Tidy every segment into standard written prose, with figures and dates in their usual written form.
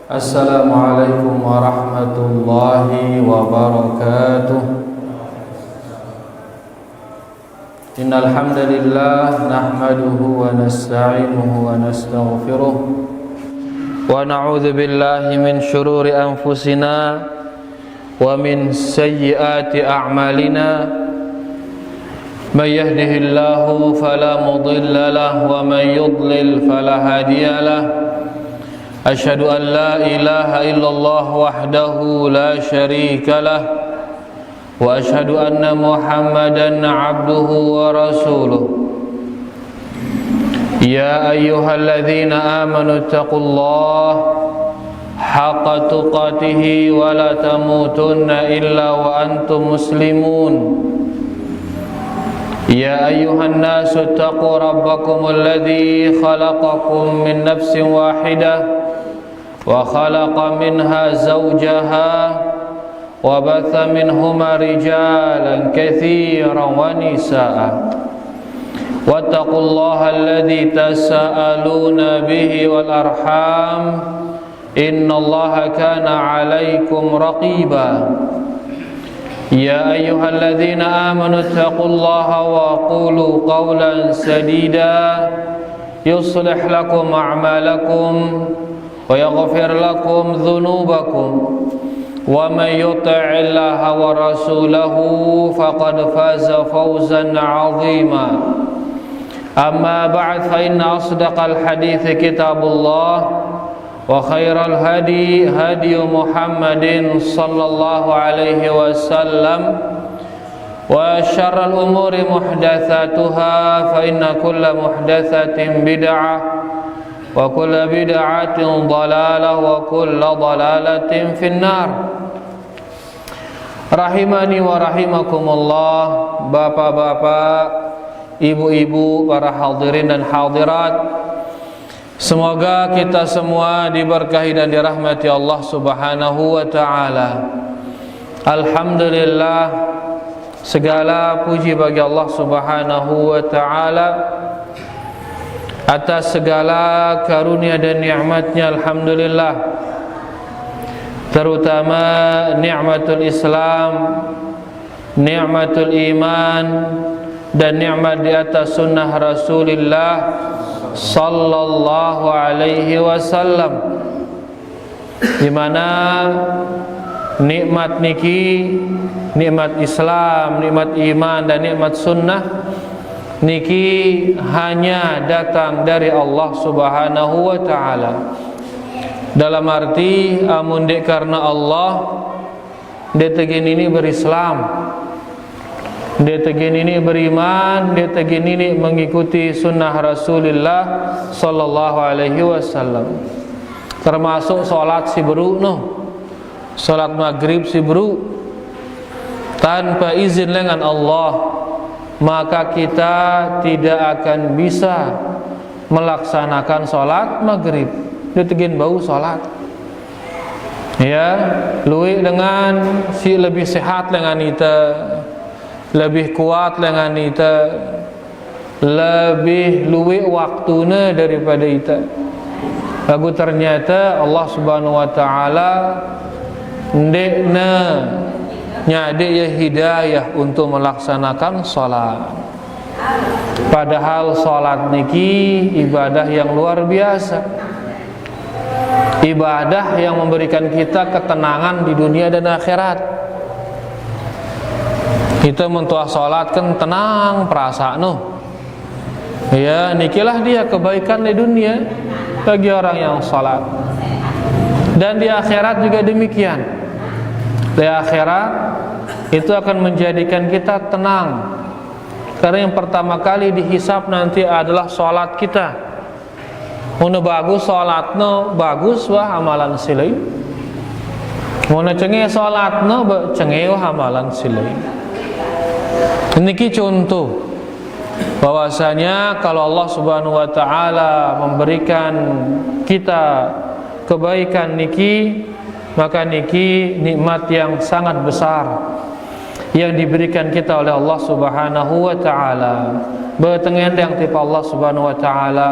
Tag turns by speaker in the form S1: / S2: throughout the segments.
S1: Assalamualaikum warahmatullahi wabarakatuh. Innal hamdalillah nahmaduhu wa nasta'inuhu wa nastaghfiruh wa na'udzu billahi min shururi anfusina wa min sayyiati a'malina. May yahdihillahu fala mudilla lahu wa may yudlil fala hadiya lahu. Asyhadu an la ilaha illallah wahdahu la syarika lah wa asyhadu anna Muhammadan abduhu wa rasuluh. Ya ayyuhalladzina amanu taqullaha haqqa tuqatih wa la tamutunna illa wa antum muslimun. Ya ayyuhan nasu taqu rabbakumul ladzi khalaqakum min nafsin wahidah wa khalaqa minha zawjaha wa batha minhuma rijalan katsiran wa nisaa. Wattaqullaha alladzi tasaaluna bihi wal arham innallaha kana 'alaikum raqiba. Ya ayyuhalladzina amanu taqullaha wa qulu qawlan sadida yuslih lakum a'malakum wa yaghfir lakum dhunubakum wa may yuti'illaha wa rasulahu faqad faza fawzan 'azima. Amma ba'd, fa inna asdaqal hadithi kitabullah wa khairal hadi hadi Muhammadin sallallahu alaihi wasallam wa syarral umuri muhdatsatuha fa inna kulla muhdatsatin bid'ah wa kullu bid'atin dhalalah wa kullu dhalalatin finnar. Rahimani wa rahimakumullah, bapak-bapak, ibu-ibu, para hadirin dan hadirat, semoga kita semua diberkahi dan dirahmati Allah Subhanahu wa ta'ala. Alhamdulillah, segala puji bagi Allah Subhanahu wa ta'ala atas segala karunia dan nikmatnya. Alhamdulillah, terutama nikmatul Islam, nikmatul iman, dan nikmat di atas sunnah Rasulullah sallallahu alaihi wasallam, di mana nikmat niki, nikmat Islam, nikmat iman dan nikmat sunnah niki hanya datang dari Allah Subhanahu wa ta'ala. Dalam arti amun dek karena Allah dia tegin ini berislam, dia tegin ini beriman, dia tegin ini mengikuti sunnah Rasulullah sallallahu alaihi wasallam. Termasuk salat si beru salat maghrib si beru tanpa izin dengan Allah, maka kita tidak akan bisa melaksanakan salat maghrib. Dia tegin bau salat, ya, luwih dengan si lebih sehat dengan kita, lebih kuat dengan kita, lebih luwih waktuna daripada kita. Lagu ternyata Allah Subhanahu wa ta'ala ndekna nyade ya hidayah untuk melaksanakan salat. Padahal salat niki ibadah yang luar biasa, ibadah yang memberikan kita ketenangan di dunia dan akhirat. Kita mentua salat kan tenang perasaan ya, nikilah dia kebaikan di dunia bagi orang yang salat, dan di akhirat juga demikian. Di akhirat itu akan menjadikan kita tenang, karena yang pertama kali dihisab nanti adalah salat kita. Mun bagus salatna, bagus wah amalan silain. Mun cengeh salatna, cengeh wah amalan silain. Niki contoh bahwasanya kalau Allah Subhanahu wa ta'ala memberikan kita kebaikan niki, maka niki nikmat yang sangat besar yang diberikan kita oleh Allah Subhanahu wa ta'ala. Bertengen yang tipe Allah Subhanahu wa ta'ala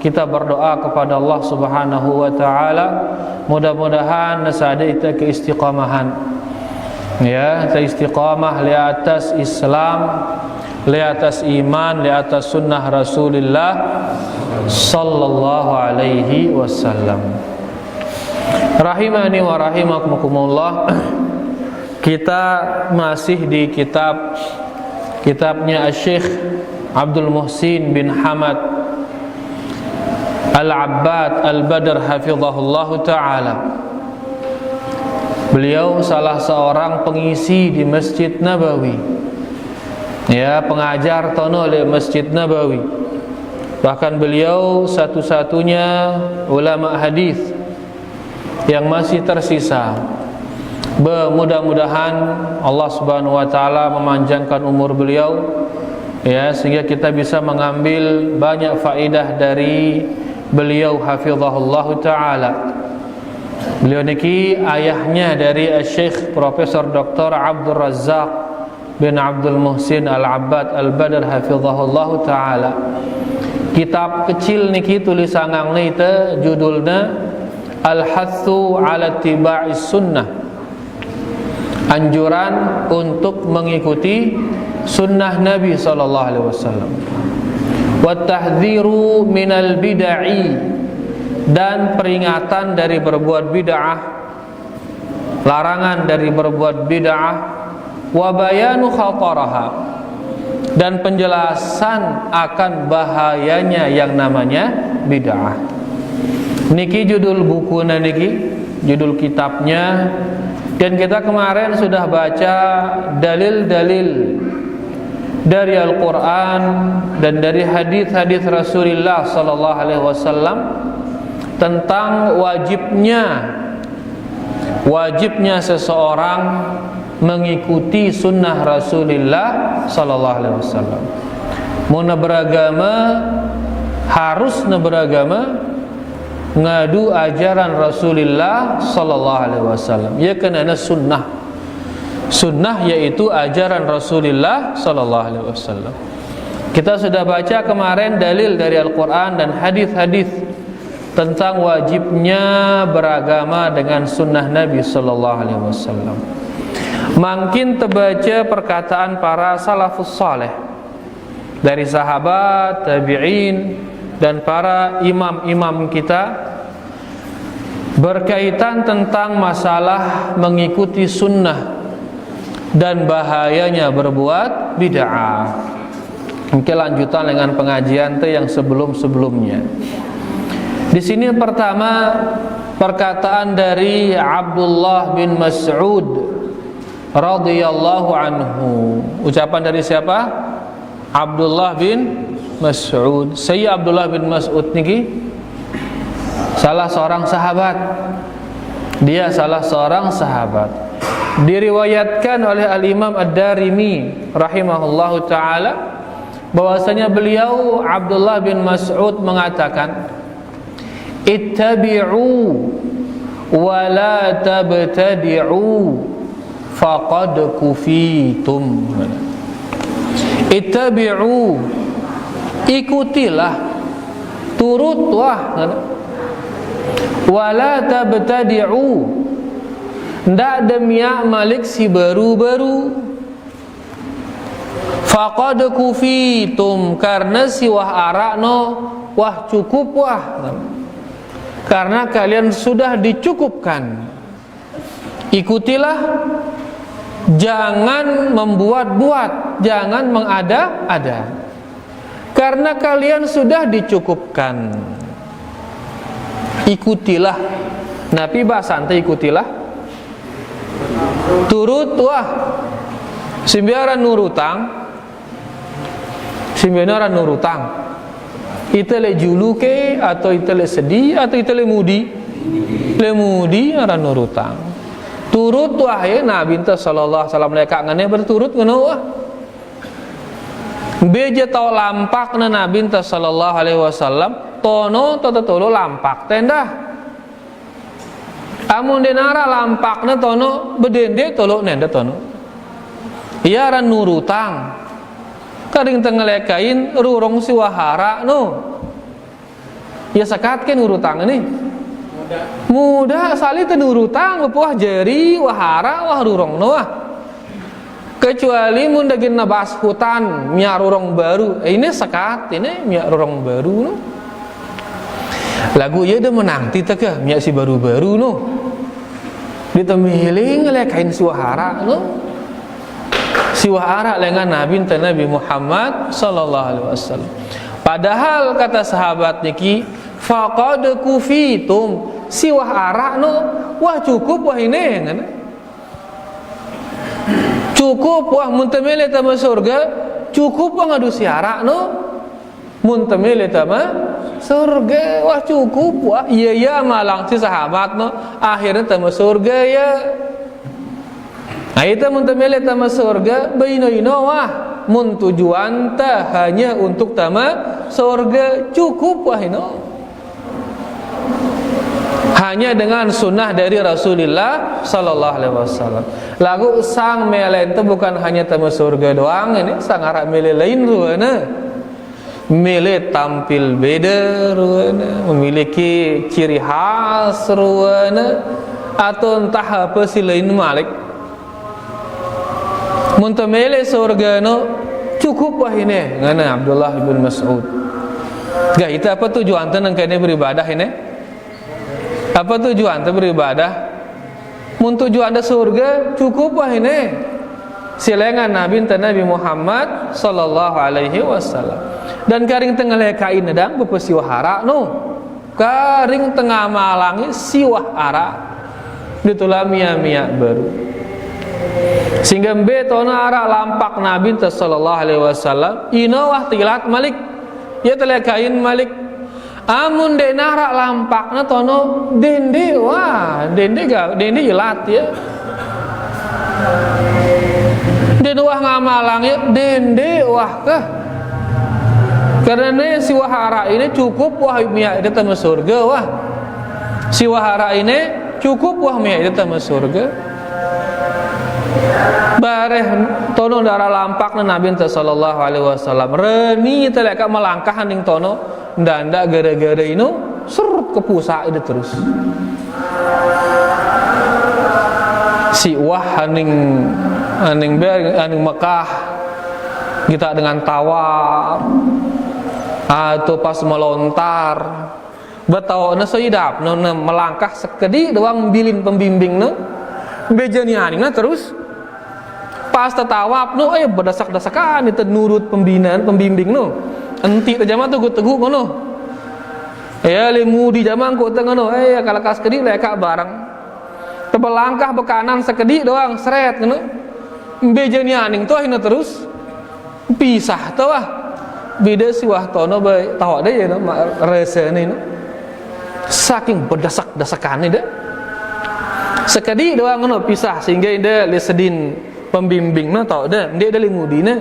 S1: kita berdoa kepada Allah Subhanahu wa taala mudah-mudahan nasada kita keistiqamahan, ya, kita istiqamah di atas Islam, di atas iman, di atas sunnah Rasulullah sallallahu alaihi wasallam. Rahimani wa rahimakumullah. Kita masih di kitabnya Syekh Abdul Muhsin bin Hamad Al-Abbad Al-Badr hafizahullah ta'ala. Beliau salah seorang pengisi di Masjid Nabawi, ya, pengajar tono di Masjid Nabawi. Bahkan beliau satu-satunya ulama hadis yang masih tersisa. Mudah-mudahan Allah Subhanahu wa taala memanjangkan umur beliau, ya, sehingga kita bisa mengambil banyak faedah dari beliau hafizahullah taala. Beliau niki ayahnya dari Syekh Profesor Dr. Abdul Razzaq bin Abdul Muhsin Al-Abbad Al-Badr hafizahullah taala. Kitab kecil niki tulisan itu judulnya Al-Hathu 'ala Ittiba'is Sunnah. Anjuran untuk mengikuti sunnah Nabi sallallahu alaihi wasallam. Wa tahdhiru minal bid'ah, dan peringatan dari berbuat bid'ah, larangan dari berbuat bid'ah. Wa bayanu khataraha, dan penjelasan akan bahayanya yang namanya bid'ah. Niki judul bukunya, niki judul kitabnya. Dan kita kemarin sudah baca dalil-dalil dari Al-Quran dan dari hadis-hadis Rasulullah sallallahu alaihi wasallam tentang wajibnya seseorang mengikuti sunnah Rasulullah sallallahu alaihi wasallam. Mau beragama, harus beragama ngadu ajaran Rasulullah sallallahu alaihi wasallam. Ya, kenana sunnah. Sunnah yaitu ajaran Rasulullah sallallahu alaihi wasallam. Kita sudah baca kemarin dalil dari Al-Qur'an dan hadis-hadis tentang wajibnya beragama dengan sunnah Nabi sallallahu alaihi wasallam. Makin terbaca perkataan para salafus saleh dari sahabat, tabi'in, dan para imam-imam kita berkaitan tentang masalah mengikuti sunnah dan bahayanya berbuat bid'ah. Mungkin lanjutan dengan pengajian yang sebelum-sebelumnya. Di sini pertama perkataan dari Abdullah bin Mas'ud radhiyallahu anhu. Ucapan dari siapa? Abdullah bin Mas'ud. Saya Abdullah bin Mas'ud niki salah seorang sahabat. Dia salah seorang sahabat. Diriwayatkan oleh Al-Imam Ad-Darimi rahimahullahu taala bahwasanya beliau Abdullah bin Mas'ud mengatakan, "Ittabi'u wa la tabtadi'u faqad kufitum." Ittabi'u, ikutilah, turutlah, wala tabtadi'u, ndak demiak malik si baru-baru, faqad kufitum, karena si wah arakno wah cukup wah, karena kalian sudah dicukupkan. Ikutilah, jangan membuat-buat, jangan mengada-ada, karena kalian sudah dicukupkan. Ikutilah. Nabi bahasa ikutilah. Turut wah. Simbiara nurutang. Simbiara nurutang. Itale juluke atau itale sedih atau itale mudi. Le mudi ara nurutang. Turut wahai Nabi sallallahu alaihi wasallam leka ngane berturut ngono wah. Beje tau lampak na Nabi sallallahu alaihi wasallam tono tolo lampak tenda. Amun denara lampakna tono bedende tolo nenda tono. Iya ran nurutang. Karing tengelekain rurong si wahara no. Ya sakatkeun urutang ini. Mudah sali teu urutang wah jeri wah hara wah rurongna wah. Kecuali mun daging nabas hutan nya rurong baru. Ini sakat ini nya rurong baru no. Lagu ieu teh menang ti teh ke nya si baru-baru no. Ditemiling lekain si wahara no. Si wahara lengan Nabi Muhammad sallallahu alaihi wasallam. Padahal kata sahabat niki faqad kufitum si wahara no wah cukup wah ini kan. Cukup wah mun teu mele teh surga cukup wah ngadu siara no mun teu mele teh surga wah cukup wah iya malang si sahabat no akhirnya teh surga ya. Nah itu mun teu mele teh surga beino-ino wah mun tujuan teh hanya untuk tama surga cukup wah ino. Hanya dengan sunnah dari Rasulullah sallallahu alaihi wasallam. Lagu sang mele itu bukan hanya tama surga doang ini, sang arah mele lain ruana. Mele tampil beda ruana, memiliki ciri khas ruana atau entah apa si lain malik. Mun teu mele surga no cukup wah ini ngana Abdullah bin Mas'ud. Gak itu apa tujuan teh nang kene beribadah ini? Apa tujuan teh beribadah? Mun tujuan ada surga cukup wah ini. Silengan Nabi Muhammad sallallahu alaihi wasallam. Dan karing tengah lekain nedang beupeus siwahara no. Karing tengah malangi siwahara. Ditulah mia-mia baru. Sehingga betona ara lampak Nabi sallallahu alaihi wasallam ino wah tilat malik. Ya telekain malik. Amun denara lampakna tono dende wah dende ilat ya. Den wah ngamalang ya dende wah kah. Karena si wahara ini cukup wah mia itu tama surga wah. Si wahara ini cukup wah mia itu tama surga. Bareh tono darah lampakna Nabi sallallahu alaihi wasallam reuni teh leka melangkah ning tono ndanda gara-gara ino serut ke pusa itu terus. Si wah aning Mekah kita dengan tawaf atau pas melontar betawana soidap melangkah sekedi doang bilin pembimbingna bejani aningna terus pas tetawap no berdasak-dasakan itu nurut pembimbing no enti teh jama teguh ngono ya limu di jama ku teh ngono kalau kas kedi leka barang tebel langkah bekanan sekedi doang seret ngono bejani aning tuh hina terus pisah teh wah beda si wah tono bae tahu deh ya no resene no saking berdasak-dasakan deh sekedi doang ngono pisah sehingga ide lesedin pembimbing na tahu dah dia dari mudina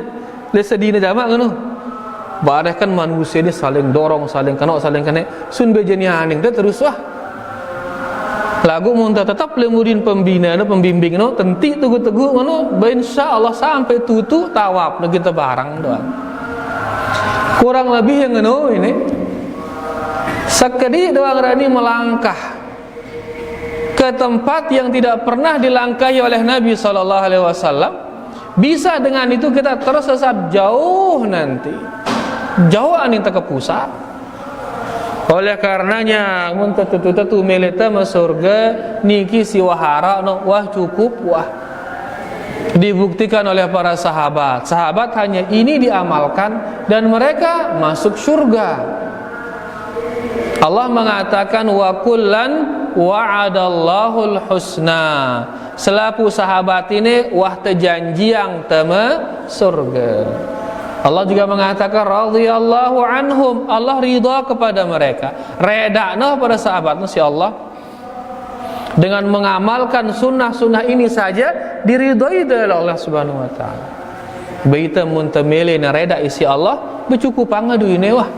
S1: lesedina jama ngono bareh kan manusia ni saling dorong saling kena sun bejani aning dah terus wah lagu mun tetap lemudin pembina no pembimbing no tenti teguh-teguh ngono ba insyaallah sampai tutu tawaf no kita barang doang kurang lebih yang ngono ini sekedi doang rani melangkah ke tempat yang tidak pernah dilangkahi oleh Nabi sallallahu alaihi wasallam. Bisa dengan itu kita tersesat jauh nanti. Jauh aning teu pusat. Oleh karenanya mun tetu meleta masuk surga niki si wahara no wah cukup wah. Dibuktikan oleh para sahabat. Sahabat hanya ini diamalkan dan mereka masuk surga. Allah mengatakan wa kullan wa'adallahul husna. Selaku sahabat ini wah terjanji yang tema surga. Allah juga mengatakan radhiyallahu anhum. Allah ridha kepada mereka. Redana pada sahabatnya si Allah. Dengan mengamalkan sunnah-sunnah ini saja diridhai oleh Allah Subhanahu wa taala. Baita muntamile na reda isi Allah bercukupan ngadu ini wah.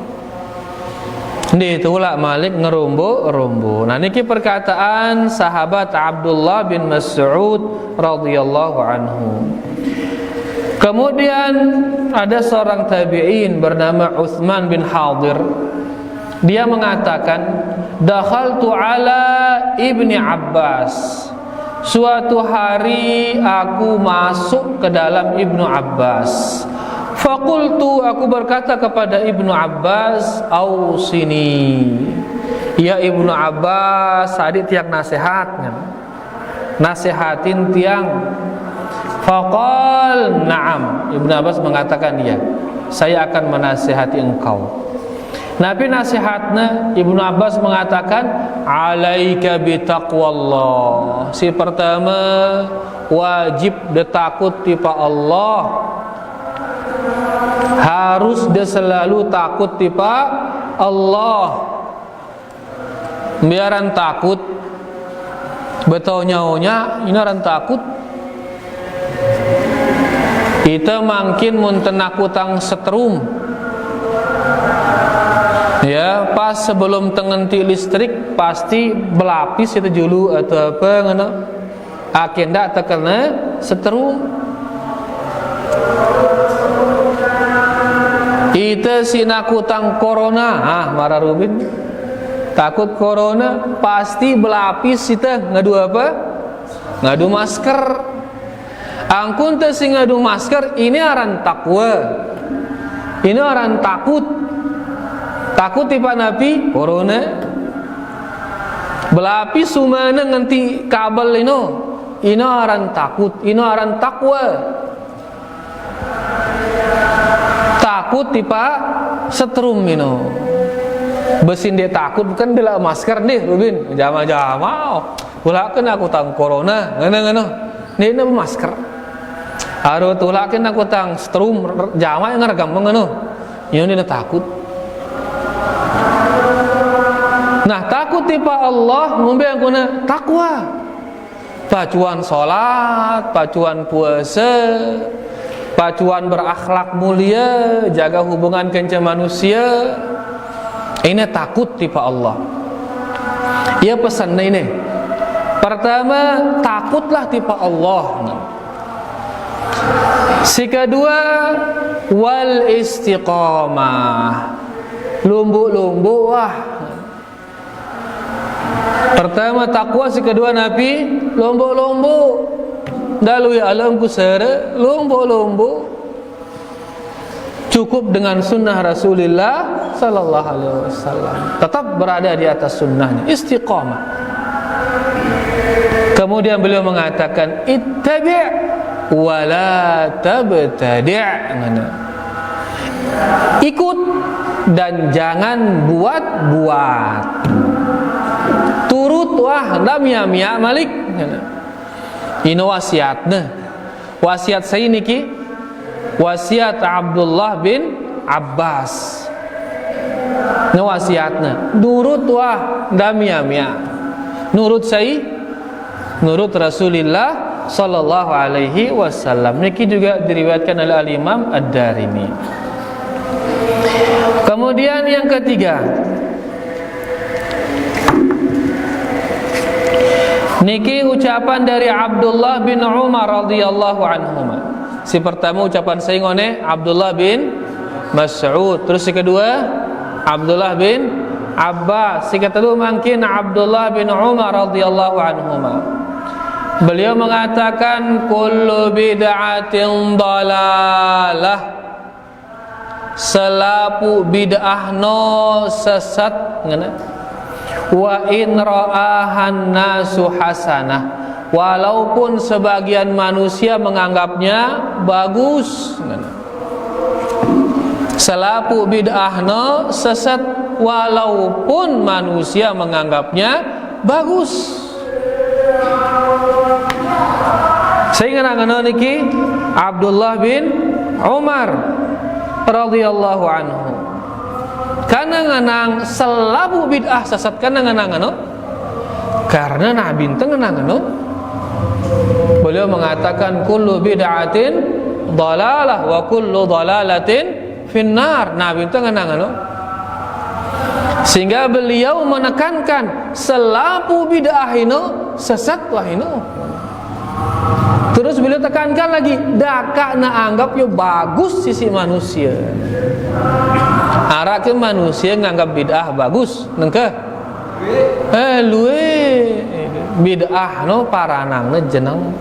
S1: Ini itulah Malik ngerumbu. Nah niki perkataan sahabat Abdullah bin Mas'ud radhiyallahu anhu. Kemudian ada seorang tabi'in bernama Utsman bin Hadir. Dia mengatakan, dakhaltu ala Ibni Abbas. Suatu hari aku masuk ke dalam Ibnu Abbas. Faqultu, aku berkata kepada Ibnu Abbas, ausini. Ya Ibnu Abbas, adik tiang nasihatnya. Nasihatin tiang. Faqal na'am. Ibnu Abbas mengatakan, ya, saya akan menasihati engkau. Nabi nasihatnya, Ibnu Abbas mengatakan, alaika bitaqwallah. Si pertama, wajib ditakut tipa Allah. Harus dia selalu takut tipa Allah. Biaran takut betul nyaunya, ini orang takut. Kita makin muntenakutang setrum. Ya, pas sebelum tengenti listrik pasti belapis itu dulu atau apa ngono. Akhirnya terkena setrum. Kita sinakutang corona, marah Rubin. Takut corona pasti belapis kita ngadu apa? Ngadu masker. Angkun teh sing ngadu masker ini aran takwa. Ini aran takut. Takut tipa Nabi corona. Belapis sumana nganti kabel ino. Ino aran takut, ino aran takwa. Takut tipa setrum ino. Besin dia takut bukan bila masker deh Rubin. Jama-jama. Ulakan aku tang corona, ngana-ngana. Ini masker. Aduh ulakan aku tang setrum jama yang ngaragam ngano. Ini takut. Nah, takut tipa Allah membiang guna takwa. Pacuan salat, pacuan puasa, pacuan berakhlak mulia, jaga hubungan kenca manusia. Ini takut tipa Allah. Ia pesan ini. Pertama, takutlah tipa Allah. Si kedua, wal istiqamah. Lumbu-lumbu wah. Pertama takwa, si kedua Nabi lombo-lombo. Dalui alam kusara lombo-lombo. Cukup dengan sunnah Rasulullah sallallahu alaihi wasallam. Tetap berada di atas sunnahnya, istiqamah. Kemudian beliau mengatakan ittabi' wa la tabtadi'. Ikut dan jangan buat-buat. Turut wah dah mia-mia malik. Ini wasiatnya. Wasiat saya niki wasiat Abdullah bin Abbas. Ini wasiatnya. Nurut wah dah mia-mia. Nurut saya, nurut Rasulullah sallallahu alaihi wasallam. Niki juga diriwayatkan oleh Al-Imam Ad-Darimi. Kemudian yang ketiga, niki ucapan dari Abdullah bin Umar radhiyallahu anhuma. Si pertama ucapan saya ngone Abdullah bin Mas'ud. Terus si kedua Abdullah bin Abbas. Si ketiga mungkin Abdullah bin Umar radhiyallahu anhuma. Beliau mengatakan kullu bid'atin dalalah. Selapu bid'ah no sesat ngene. Wa in ra'ahan nasu hasanah, walaupun sebagian manusia menganggapnya bagus. Selapu bid'ahna sesat walaupun manusia menganggapnya bagus. Saya ngarana niki Abdullah bin Umar radhiyallahu anhu. Karena nganang selabu bid'ah sesat karena nganang ano? Karena Nabi ente nganang ano? Beliau mengatakan kullu bid'atin dalalah wa kullu dalalatin finnar. Nabi ente nganang ano? Sehingga beliau menekankan selabu bid'ah ino sesat wah ino. Terus beliau beliau tekankan lagi, daka na anggap yo bagus sisi manusia. Arak ke manusia nganggap bid'ah bagus, nengke? Luwe bid'ah no paranangna jeneng.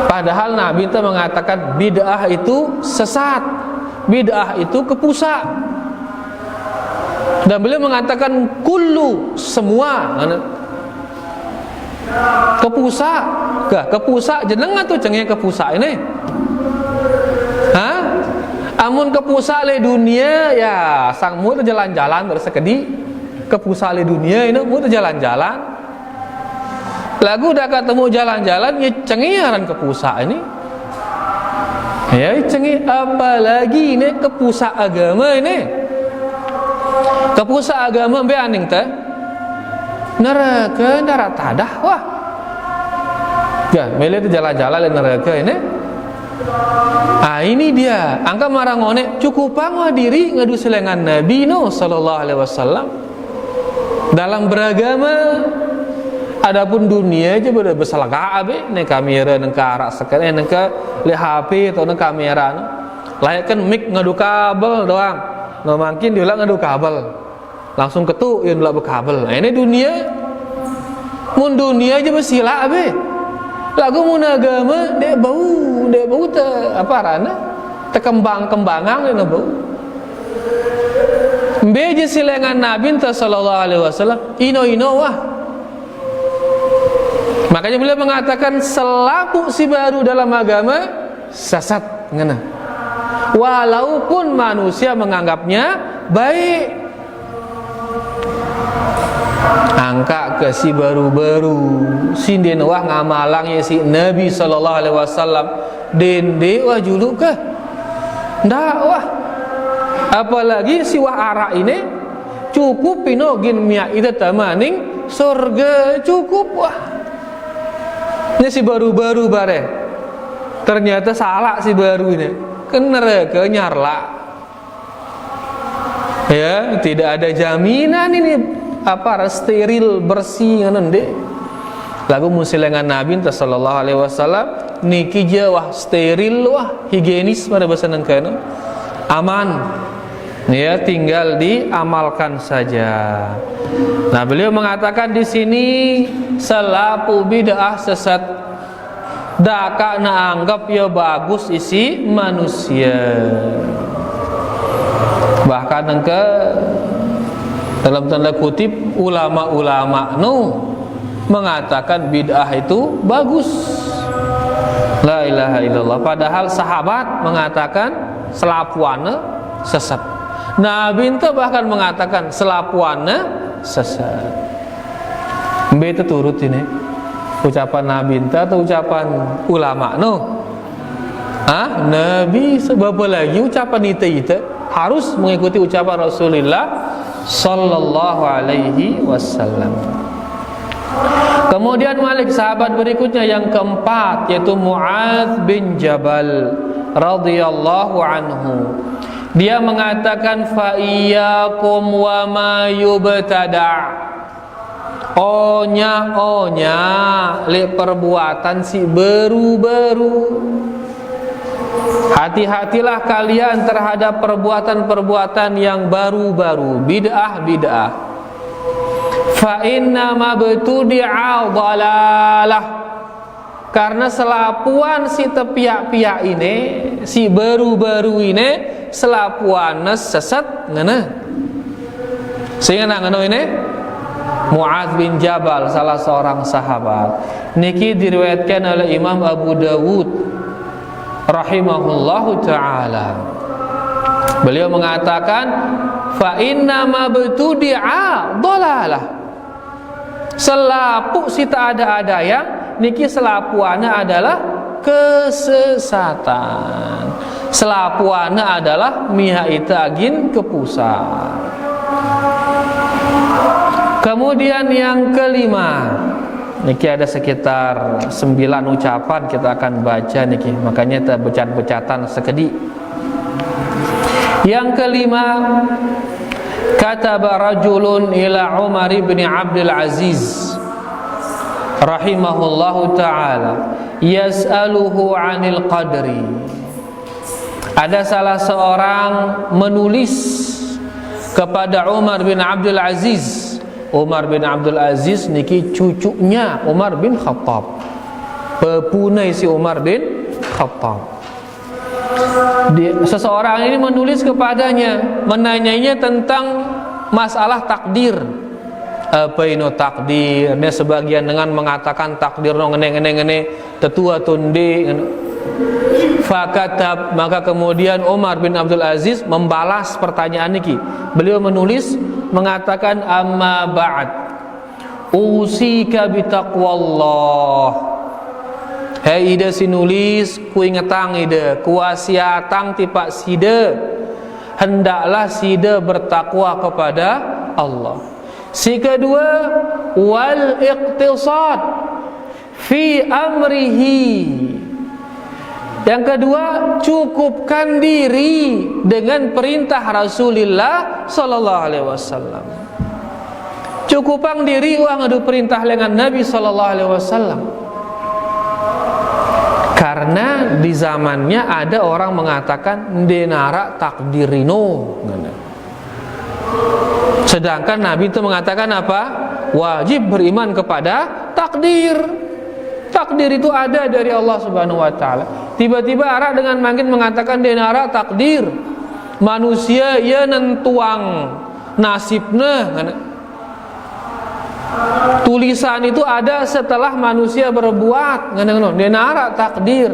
S1: Padahal Nabi itu mengatakan bid'ah itu sesat, bid'ah itu kepusa. Dan beliau mengatakan kullu, semua kepusa. Kepusa jeneng atau cengnya kepusa ini? Hah? Amun kepusa le dunia ya sang mu jalan-jalan bersekedi. Kepusa le dunia ini mu jalan-jalan. Lagu udah ketemu jalan-jalan ya cengiran kepusa ini. Ya cengi apalagi ini kepusa agama ini. Kepusa agama be aning teh neraka tadah wah. Ya, mele itu jalan-jalan di neraka ini. Ini dia. Angka marang ngone cukup pangwa diri ngadu selengan Nabi sallallahu alaihi wasallam dalam beragama. Adapun dunia aja pada besalaka abe ne kamera nang karak sekali nang ke le HP atau nang kamera layakkan mic ngadu kabel doang. No makin diulang ngadu kabel. Langsung ketuk yang ulah berkabel. Nah, ini dunia. Mun dunia aja besila abe. Lagu mun agama dek bau te apa rana? Tekembang-kembangan ini bau. Beje silengan Nabi sallallahu alaihi wasallam ino wah. Makanya beliau mengatakan selaku si baru dalam agama sesat ngena. Walaupun manusia menganggapnya baik. Angka ke si baru-baru sinden wah ngamalangnya si Nabi sallallahu alaihi wasallam dende wah juluk ke ndak wah apalagi si wah ara ini cukup pinogin mia itu tamaning surga cukup wah ini si baru-baru bare ternyata salah si baru ini ke neraka nyarla ya tidak ada jaminan ini apa steril bersih ngono ndek lagu musilengan Nabi sallallahu alaihi wasallam niki je wah steril wah higienis pada bahasa nangkana aman ya tinggal diamalkan saja. Nah beliau mengatakan di sini selapu bid'ah sesat daka na anggap ya bagus isi manusia bahkan nangka dalam tanda kutip ulama-ulama mengatakan bid'ah itu bagus. La ilaha illallah. Padahal sahabat mengatakan selapuana sesat. Nabi itu bahkan mengatakan selapuana sesat. Mbe itu turut ini ucapan Nabi itu atau ucapan ulama Nabi sebab lagi ucapan itu harus mengikuti ucapan Rasulullah sallallahu alaihi wasallam. Kemudian Malik sahabat berikutnya yang keempat yaitu Mu'adz bin Jabal radhiyallahu anhu. Dia mengatakan fa iyyakum wa ma yubtada'. Onya le perbuatan si baru-baru. Hati-hatilah kalian terhadap perbuatan-perbuatan yang baru-baru, bid'ah. Fa inna ma btudi'a dhalalah. Karena selapuan si tepiak-piak ini, si baru-baru ini selapuan sesat ngana. Sehingga ngono ini Mu'adz bin Jabal salah seorang sahabat. Niki diriwayatkan oleh Imam Abu Dawud rahimahullahu ta'ala. Beliau mengatakan fa inna ma btudi'a dhalalah. Selapu si tak ada yang niki selapuana adalah kesesatan. Selapuana adalah miha itagin kepusat. Kemudian yang kelima, niki ada sekitar 9 ucapan kita akan baca niki, makanya kita becat-becatan sekedi. Yang kelima, kataba rajulun ila Umar bin Abdul Aziz rahimahullahu taala yas'aluhu 'anil qadri. Ada salah seorang menulis kepada Umar bin Abdul Aziz. Umar bin Abdul Aziz niki cucunya Umar bin Khattab. Pepunai si Umar bin Khattab. Seseorang ini menulis kepadanya, menanyainya tentang masalah takdir. Apa itu takdir? Dia sebagian dengan mengatakan takdir no ngene tetua tundi. Fakatab, maka kemudian Umar bin Abdul Aziz membalas pertanyaan niki. Beliau menulis mengatakan amma ba'd usika bitaqwallah. Hei ida sinulis ku ingetang ida kuasiatang tipak sida hendaklah sida bertakwa kepada Allah. Si kedua wal iqtisad fi amrihi. Yang kedua, cukupkan diri dengan perintah Rasulullah sallallahu alaihi wasallam. Cukupkan diri uang adu perintah dengan Nabi sallallahu alaihi wasallam. Karena di zamannya ada orang mengatakan denara takdirino. Sedangkan Nabi itu mengatakan apa? Wajib beriman kepada takdir. Takdir itu ada dari Allah Subhanahu wa taala. Tiba-tiba Arab dengan makin mengatakan denara takdir. Manusia ia nentuang nasibnya. Tulisan itu ada setelah manusia berbuat. Denara takdir.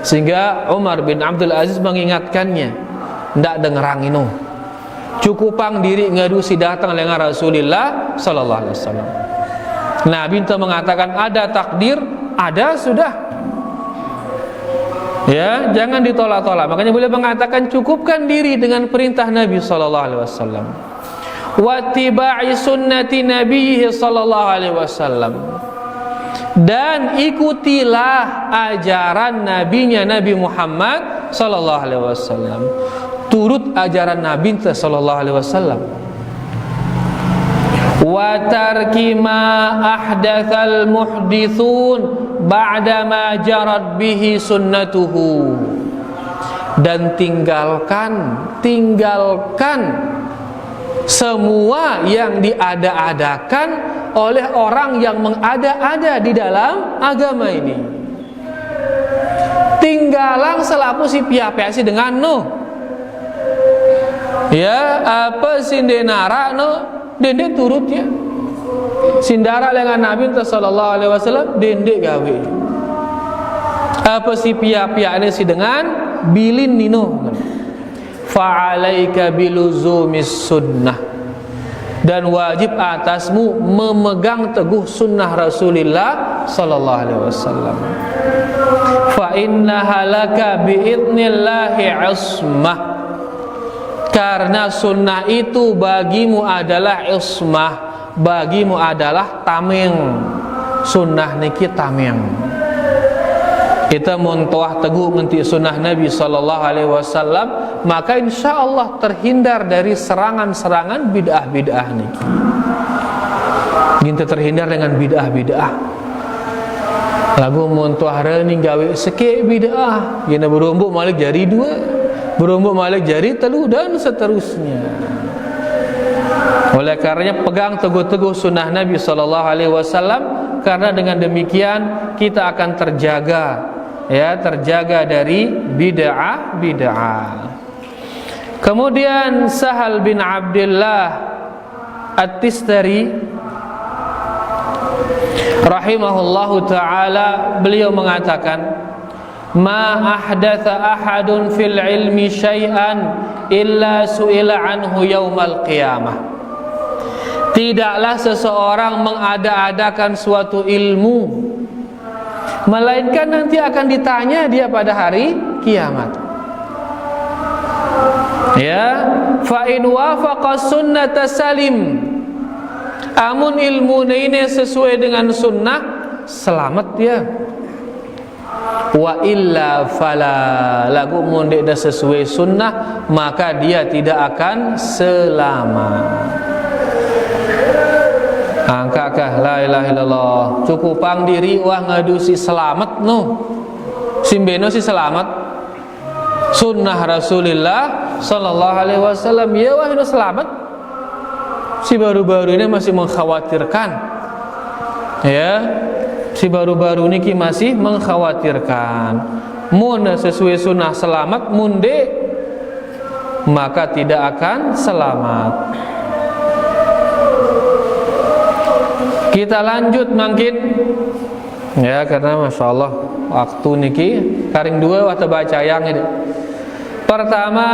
S1: Sehingga Umar bin Abdul Aziz mengingatkannya, ndak dengerang ini. Cukupang diri ngadu si datang dengan Rasulullah sallallahu alaihi wasallam. Nabi itu mengatakan ada takdir, ada sudah. Ya, jangan ditolak-tolak. Makanya beliau mengatakan cukupkan diri dengan perintah Nabi sallallahu alaihi wasallam. Wattiba'i sunnati nabiyhi sallallahu alaihi wasallam. Dan ikutilah ajaran nabinya Nabi Muhammad sallallahu alaihi wasallam. Turut ajaran Nabi sallallahu alaihi wasallam. Wa tarki ma ahdatsal muhditsun ba'da ma jarat bihi sunnatuhu. Dan tinggalkan semua yang diada-adakan oleh orang yang mengada-ada di dalam agama ini. Tinggalang selaku si pia-pia si dengan no. Ya, apa sindenara no dende turut ya. Sindara dengan Nabi sallallahu alaihi wasallam dende gawe. Apa si pia-pia ini si dengan bilin nino. Fa'alaika biluzumis sunnah. Dan wajib atasmu memegang teguh sunnah Rasulullah sallallahu alaihi wasallam. Fa innaha laka biidnillahi ismah. Karena sunnah itu bagimu adalah ismah, bagimu adalah tameng. Sunnah niki tameng. Kita muntuah teguh menti sunnah Nabi sallallahu alaihi wasallam, maka insyaallah terhindar dari serangan-serangan bid'ah-bid'ah niki. Kita terhindar dengan bid'ah-bid'ah. Lagu muntuah rening gawe seke bid'ah, gina berumbuk malik jari dua, berumbuk malik jari telu dan seterusnya. Oleh karenanya pegang teguh-teguh sunnah Nabi sallallahu alaihi wasallam, karena dengan demikian kita akan terjaga, ya, terjaga dari bid'ah. Kemudian Sahal bin Abdullah At-Tistari rahimahullahu taala, beliau mengatakan, ma ahdatha ahadun fil ilmi syai'an illa su'ila anhu yaumal qiyamah. Tidaklah seseorang mengada-adakan suatu ilmu, melainkan nanti akan ditanya dia pada hari kiamat. Ya, fa in wafaqa sunnata salim. Amun ilmu ini sesuai dengan sunnah, selamat dia. Wa illa fala, lagu mun dak sesuai sunnah, maka dia tidak akan selamat. Angkakah la ilaha illallah cukupang diri wah ngadusi selamat no simbeno si selamat sunnah Rasulullah sallallahu alaihi wasallam ya wah itu selamat. Si baru-baru ini masih mengkhawatirkan ya, si baru-baru ini masih mengkhawatirkan mun sesuai sunnah selamat munde maka tidak akan selamat. Kita lanjut mungkin ya, karena masya Allah waktu niki karing dua waktu baca yang ini. Pertama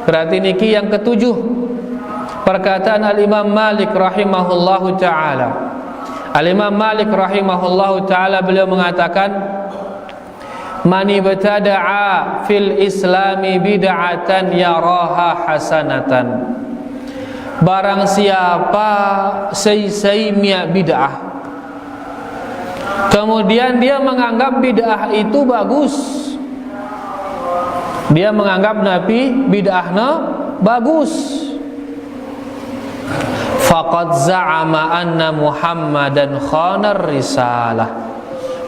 S1: berarti niki yang ketujuh perkataan Al-Imam Malik rahimahullahu ta'ala. Al-Imam Malik rahimahullahu ta'ala beliau mengatakan man ibtada'a fil islami bid'atan yaraha hasanatan. Barang siapa say-saynya bid'ah kemudian dia menganggap bid'ah itu bagus, dia menganggap Nabi bid'ahna bagus, faqad za'ama anna Muhammadan khanar risalah,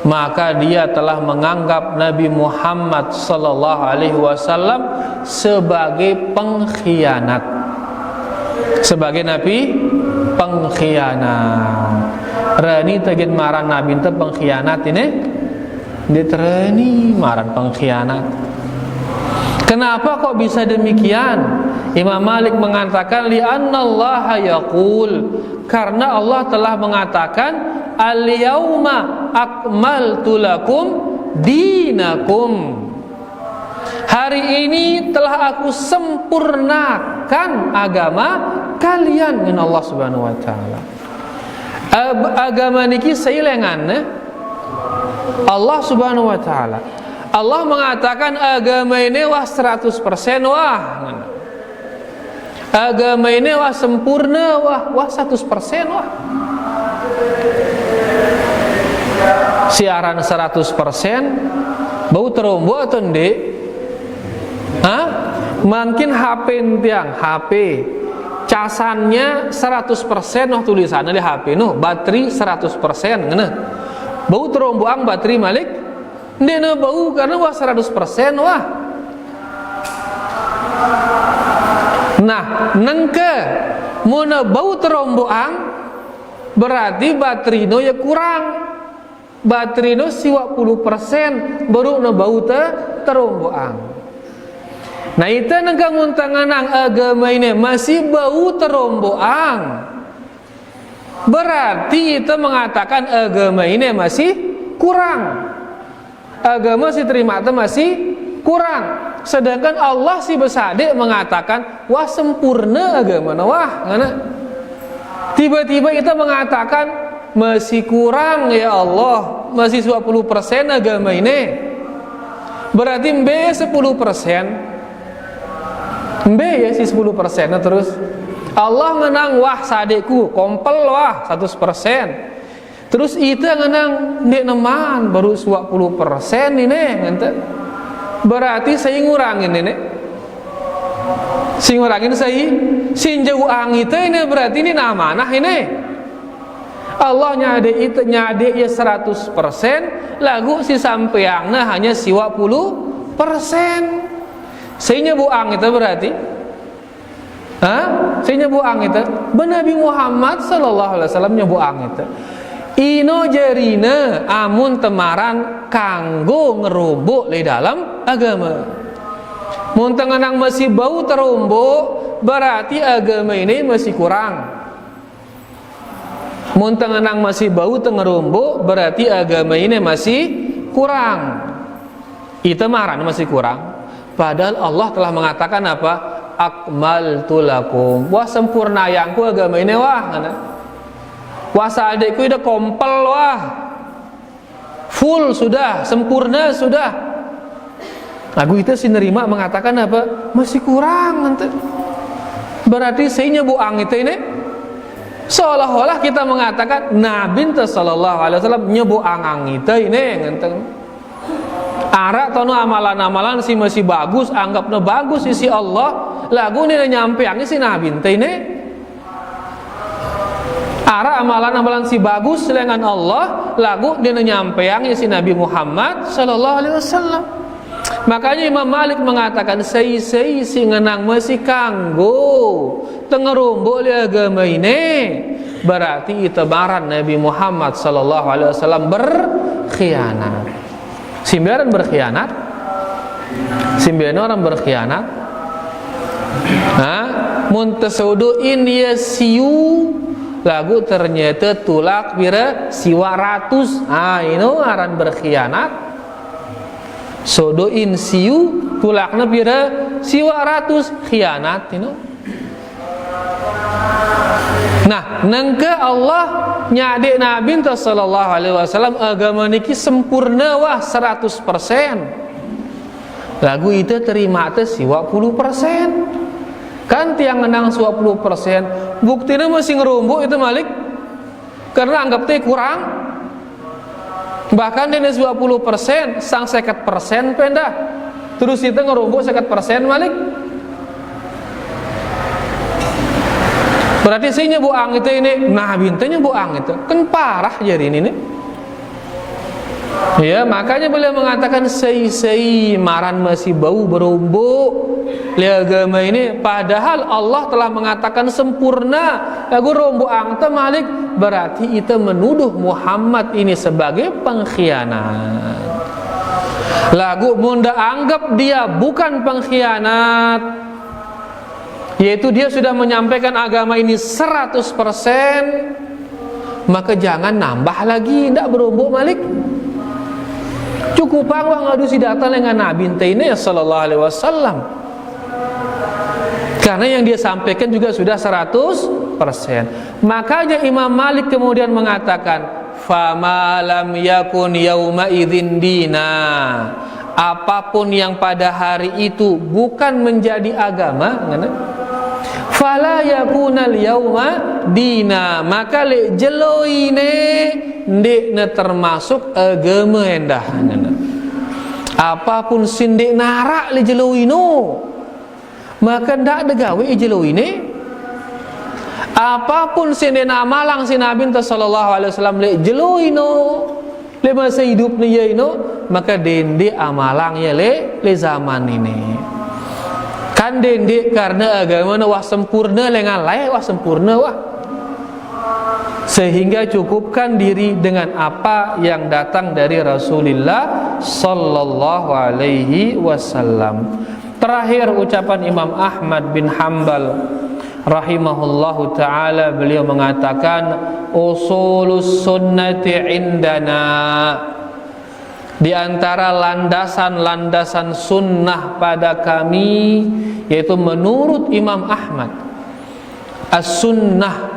S1: maka dia telah menganggap Nabi Muhammad sallallahu alaihi wasallam sebagai pengkhianat, sebagai Nabi pengkhianat. Rani tegin maran Nabi itu pengkhianat ini, dia terani maran pengkhianat. Kenapa kok bisa demikian? Imam Malik mengatakan li'annallaha yaqul, karena Allah telah mengatakan al-yauma akmaltu lakum dinakum, hari ini telah aku sempurnakan agama kalian dengan Allah Subhanahu wa taala. Agama niki sailengan Allah Subhanahu wa taala. Allah mengatakan agama ini wah 100% wah. Agama ini wah sempurna wah 100% wah. Siaran 100% bau terombo atau ndek? Hah? Mungkin HP tiang HP casannya 100% noh tulisannya di HP noh, bateri 100% ngene. Bau teromboang bateri Malik ndene bau karena wah 100% wah. Nah, nengke mun bau teromboang berarti baterino ya kurang. Baterino 50% baru na bau teromboang. Nah itu nengka muntanganang agama ini masih bau teromboang, berarti itu mengatakan agama ini masih kurang. Agama si terima itu masih kurang. Sedangkan Allah si besade mengatakan wah sempurna agama wah ngana. Tiba-tiba kita mengatakan masih kurang ya Allah, masih 20% agama ini. Berarti B 10%. B ya si 10% nah terus Allah ngenang wah sadeku kompel wah 100%. Terus itu ngenang ndek neman baru 20% ini ngente. Berarti saya ngurangin ini. Si ngurangin saya si jauh angit ini berarti ini amanah ini. Allah nyade itu nyade ya 100%, lagu si sampeangna hanya si 20%. Saya buang itu berarti, saya buang itu. Nabi Muhammad sallallahu alaihi wasallam buang itu. Ino jarina amun temaran kanggo ngerombok di dalam agama. Mun tengenang masih bau terombok berarti agama ini masih kurang. Mun tengenang masih bau tengerombok berarti agama ini masih kurang. Itu maran masih kurang. Padahal Allah telah mengatakan apa? Akmaltu lakum. Wah sempurna yangku agama ini wah. Wah adekku udah kompel wah. Full sudah, sempurna sudah. Lagu itu si nerima mengatakan apa? Masih kurang nanti. Berarti saya nyebuang itu ini. Seolah-olah kita mengatakan Nabi sallallahu alaihi wasallam nyebuang itu ini ngenteng. Ara tono amalan-amalan si masih bagus, anggapnya bagus sisi Allah. Lagu ini nyampeangnya si Nabi ini. Ara amalan-amalan si bagus dengan Allah lagu dia nyampeang si Nabi Muhammad sallallahu alaihi wasallam. Makanya Imam Malik mengatakan sei si ngenang masih kanggo tengerumbu li agama ini, berarti itebaran Nabi Muhammad sallallahu alaihi wasallam berkhianat. Simbiaran berkhianat, simbiaran orang berkhianat. Mun tasawuduin ya siu lagu ternyata tulak bira siwa ratus. Ini aran berkhianat. Sodoin siu tulakna bira siwa ratus, khianat ini. Nah, nangka Allah nyadek Nabi sallallahu alaihi wasallam agama niki sempurna wah 100%. Lagu itu terima teh siwa 10%. Kan tiang ngenang 20%, buktinya masih ngerumbu itu Malik karena anggap teh kurang. Bahkan dia 20%, sang 50% pendah. Terus itu ngerumbu 50% Malik. Berarti sih nyebuang itu ini, nah bintanya buang itu, kan parah jadi ini nih. Ya, makanya beliau mengatakan sei maran masih bau berumbu li agama ini, padahal Allah telah mengatakan sempurna. Lagu rumbu angta Malik berarti itu menuduh Muhammad ini sebagai pengkhianat. Lagu munda anggap dia bukan pengkhianat, yaitu dia sudah menyampaikan agama ini 100%, maka jangan nambah lagi, tidak berumbu Malik. Cukup angwa ngadu si datang dengan Nabi ini sallallahu alaihi wasallam. Karena yang dia sampaikan juga sudah 100%. Makanya Imam Malik kemudian mengatakan, "Fama lam yakun yauma idzin dina." Apapun yang pada hari itu bukan menjadi agama, fala yakunal yauma dina, maka le jeloine ndekna termasuk agama endah. Apapun sindek narak le jeloino, maka ndak ada gawe jeloine. Apapun sindek namalang si Nabi sallallahu alaihi wasallam le jeloino, le masa hidup ni yaino, maka dende amalang ya le zaman ini. Kan dende karena agama wah sempurna lengan lain wah sempurna wah, sehingga cukupkan diri dengan apa yang datang dari Rasulullah sallallahu alaihi wasallam. Terakhir ucapan Imam Ahmad bin Hanbal rahimahullahu taala, beliau mengatakan usulus sunnati indana, di antara landasan-landasan sunnah pada kami, yaitu menurut Imam Ahmad, as-sunnah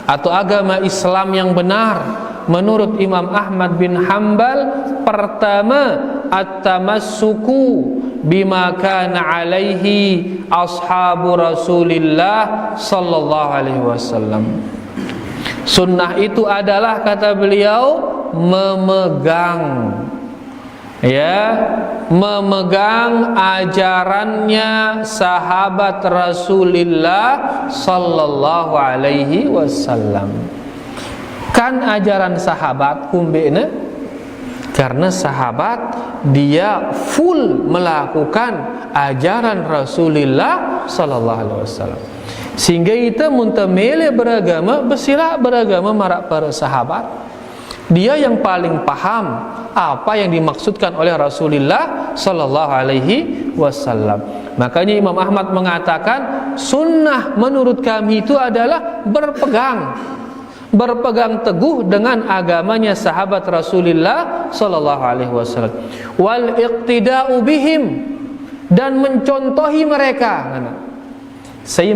S1: atau agama Islam yang benar menurut Imam Ahmad bin Hanbal, pertama at-tamassuku bima kana alaihi ashabu Rasulillah sallallahu alaihi wasallam. Sunnah itu adalah, kata beliau, memegang ajarannya sahabat Rasulullah sallallahu alaihi wasallam. Kan ajaran sahabat kumbena, karena sahabat dia full melakukan ajaran Rasulullah sallallahu alaihi wasallam, sehingga kita muntamele beragama bersila beragama marak para sahabat. Dia yang paling paham apa yang dimaksudkan oleh Rasulullah sallallahu alaihi wasallam. Makanya Imam Ahmad mengatakan sunnah menurut kami itu adalah berpegang teguh dengan agamanya sahabat Rasulullah sallallahu alaihi wasallam, wal iqtida'u bihim, dan mencontohi mereka. Si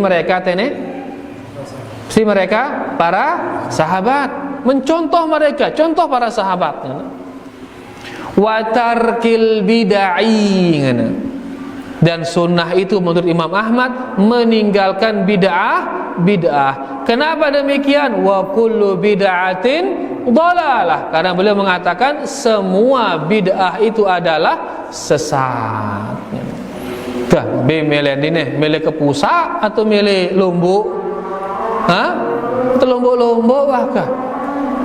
S1: mereka para sahabat, mencontoh mereka, contoh para sahabat. Wa tarkil bid'ai, dan sunnah itu menurut Imam Ahmad meninggalkan bid'ah. Kenapa demikian? Wa kullu bid'atin dhalalah, karena beliau mengatakan semua bid'ah itu adalah sesat. Tah, be mele dine, mele kepusa atau mele lumbu? terlombok-lombok bahkan,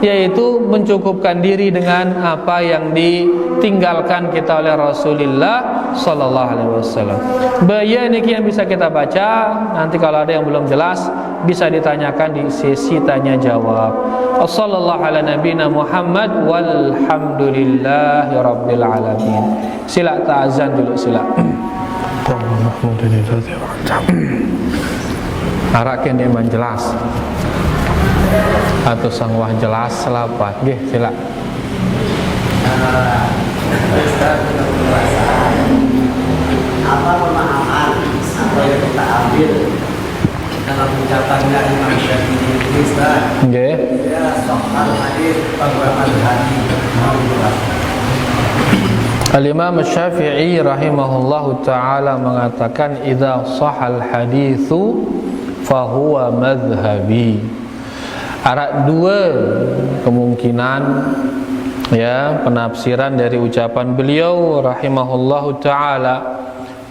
S1: yaitu mencukupkan diri dengan apa yang ditinggalkan kita oleh Rasulullah sallallahu alaihi wasallam. Bahaya niki yang bisa kita baca. Nanti kalau ada yang belum jelas bisa ditanyakan di sesi tanya jawab. Wassallallahu ala nabiyina Muhammad walhamdulillahi rabbil alamin. Sila ta'azan dulu sila. Arakin iman jelas atau sangwah jelas selapat nggih sila.
S2: Apa pemahaman apa yang kita ambil dalam ucapan dari Imam Syafi'i ini Ustaz?
S1: Nggih.
S2: Ya, soal hadis pembahasan hadis.
S1: Al-Imam Syafi'i rahimahullahu ta'ala mengatakan idza sahal haditsu fahuwa madhhabi. Ada dua kemungkinan ya penafsiran dari ucapan beliau rahimahullahu ta'ala.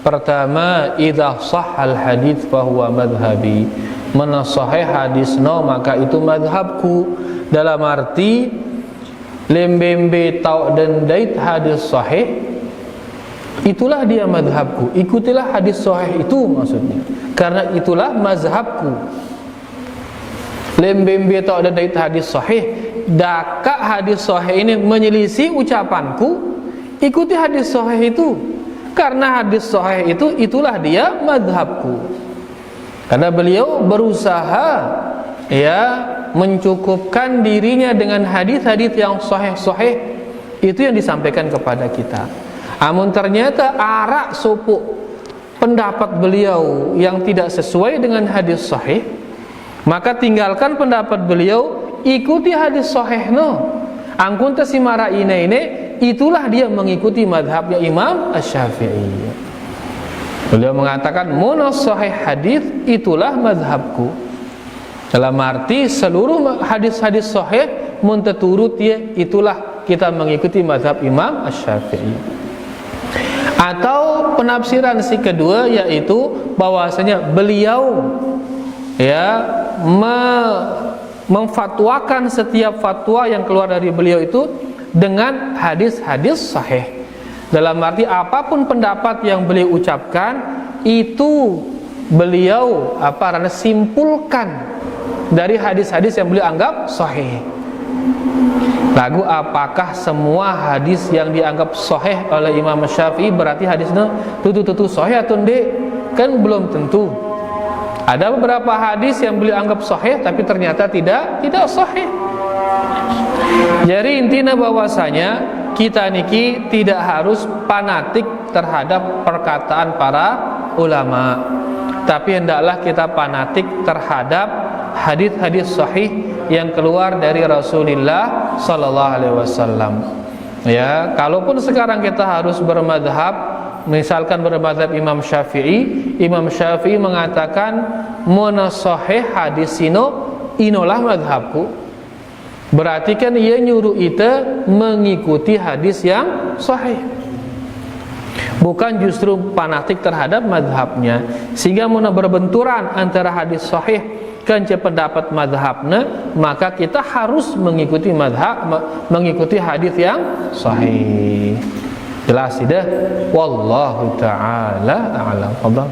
S1: Pertama, idza sahal hadits fahuwa madhhabi. Mana sahih hadisna maka itu madhabku. Dalam arti lembembe tau dan dait hadis sahih, itulah dia madhabku. Ikutilah hadis sahih itu maksudnya, karena itulah mazhabku. Lembembe tau dan dait hadis sahih, daka hadis sahih ini menyelisih ucapanku, ikuti hadis sahih itu, karena hadis sahih itu itulah dia madhabku. Karena beliau berusaha ya mencukupkan dirinya dengan hadis-hadis yang sahih-sahih itu yang disampaikan kepada kita. Amun ternyata arak supuk pendapat beliau yang tidak sesuai dengan hadis sahih, maka tinggalkan pendapat beliau, ikuti hadis sahih no. Angkun tasimara ini itulah dia mengikuti madhabnya Imam Asy-Syafi'i. Beliau mengatakan munas sahih hadis itulah madhabku. Dalam arti seluruh hadis-hadis sahih muntaturut ya itulah kita mengikuti mazhab Imam Asy-Syafi'i. Atau penafsiran si kedua yaitu bahwasanya beliau ya memfatwakan setiap fatwa yang keluar dari beliau itu dengan hadis-hadis sahih. Dalam arti apapun pendapat yang beliau ucapkan itu beliau simpulkan dari hadis-hadis yang beliau anggap sahih. Lagu apakah semua hadis yang dianggap sahih oleh Imam Syafi'i berarti hadisnya tutu sahih atau ndek? Kan belum tentu. Ada beberapa hadis yang beliau anggap sahih tapi ternyata tidak sahih. Jadi intinya bahwasanya kita niki tidak harus fanatik terhadap perkataan para ulama, tapi hendaklah kita fanatik terhadap hadis-hadis sahih yang keluar dari Rasulullah sallallahu alaihi wasallam. Ya, kalaupun sekarang kita harus bermadhab, misalkan bermadhab Imam Syafi'i, Imam Syafi'i mengatakan mana sahih hadis inolah madhabku. Berarti kan ia nyuruh kita mengikuti hadis yang sahih, bukan justru fanatik terhadap madhabnya. Sehingga mana berbenturan antara hadis sahih kan pendapat madhabnya, maka kita harus mengikuti mengikuti hadis yang sahih. Jelas tidak? Wallahu ta'ala a'lam. Fadhal.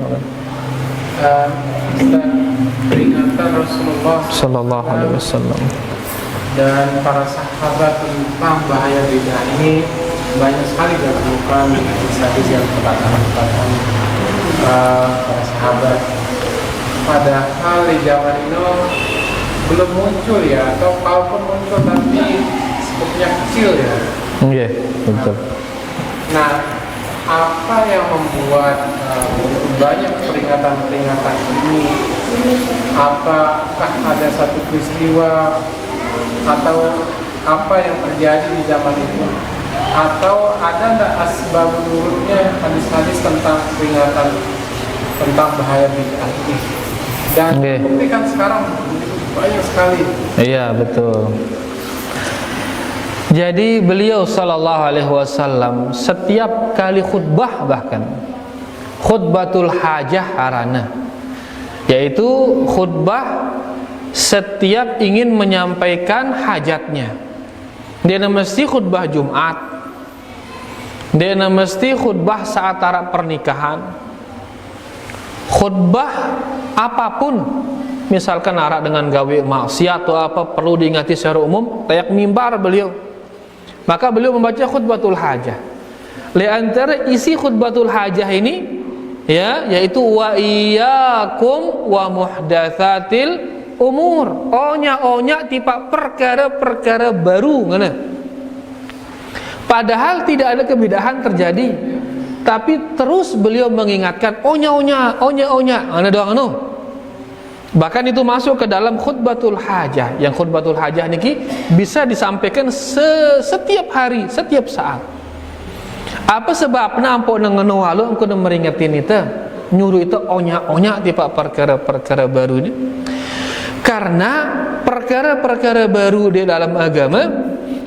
S3: Peringatan Rasulullah
S1: sallallahu alaihi wasallam
S3: dan para sahabat tentang bahaya bid'ah ini banyak sekali ditemukan hadis yang perkataan para sahabat. Padahal di zaman ini belum muncul ya, atau kalaupun muncul tapi skupnya kecil ya.
S1: Iya, betul.
S3: Nah, apa yang membuat banyak peringatan-peringatan ini? Apakah ada satu peristiwa atau apa yang terjadi di zaman itu? Atau ada nggak asbab menurutnya hadis-hadis tentang peringatan tentang bahaya bid'ah ini? Dan bukti kan sekarang banyak sekali.
S1: Iya, betul. Jadi beliau sallallahu alaihi wasallam setiap kali khutbah, bahkan khutbatul hajah arana, yaitu khutbah setiap ingin menyampaikan hajatnya. Dia mesti khutbah Jumat, dia mesti khutbah saat acara pernikahan, khutbah apapun, misalkan arak dengan gawe maksiat atau apa perlu diingati secara umum, tayak mimbar beliau, maka beliau membaca khutbatul hajah. Di antara isi khutbatul hajah ini, ya, yaitu wa iyyakum wa muhdatsatil umur, onya tipe perkara-perkara baru ngana. Padahal tidak ada kebidahan terjadi, tapi terus beliau mengingatkan onya ngana doang anu. Bahkan itu masuk ke dalam khutbatul hajah, yang khutbatul hajah niki bisa disampaikan setiap hari, setiap saat. Apa sebabnya ampun ngano walu engko meringatin itu, nyuruh itu onya tipe perkara-perkara baru ini? Karena perkara-perkara baru di dalam agama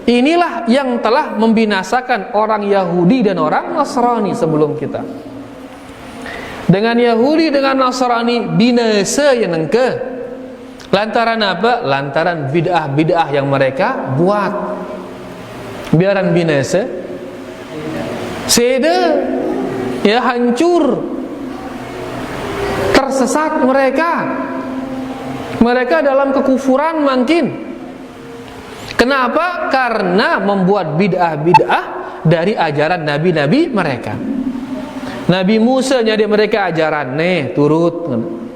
S1: inilah yang telah membinasakan orang Yahudi dan orang Nasrani sebelum kita. Dengan Yahudi dengan Nasrani binasa yang engke. Lantaran apa? Lantaran bid'ah yang mereka buat. Biaran binasa, seda, ya hancur, tersesat mereka. Mereka dalam kekufuran makin. Kenapa? Karena membuat bid'ah dari ajaran nabi-nabi mereka. Nabi Musa nyadi mereka ajaran turut,